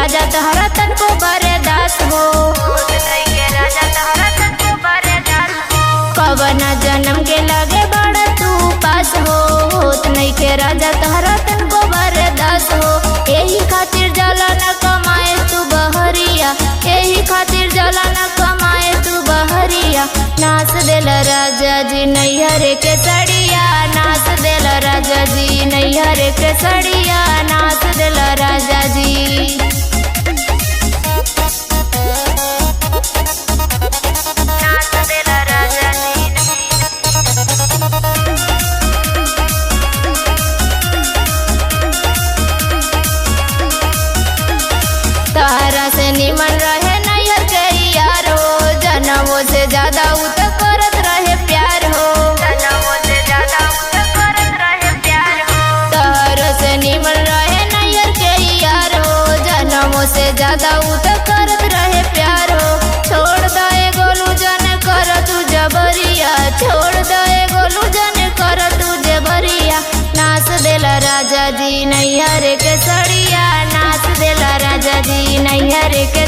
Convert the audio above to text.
राजा तहरा तन को बरदास हो। कवना जन्म के लगे बड़ा तू पास हो। होत नहीं के राजा तहरा तन को बरदास हो। यही खातिर जला न कमाए तू बहरिया, यही खातिर जला न कमाए तू बहरिया। नाच देल राजा जी नैहर के सड़िया, नाच देल राजा जी नैहर के सड़िया, नाच देल राजा जी। तारा से निमन रहे नैहर के यार हो। जनमों से ज्यादा उ तो करत रहे प्यार हो। तारा से निमन रहे नैहर के यार हो। जनमों से ज्यादा उ तो करत रहे प्यार हो। छोड़ दे गोलू जन कर तू जबरिया, छोड़ दे गोलू जन कर तू जबरिया। नाच देला राजा जी नैहर के सड़िया, नाच देला राजा जी नैहर के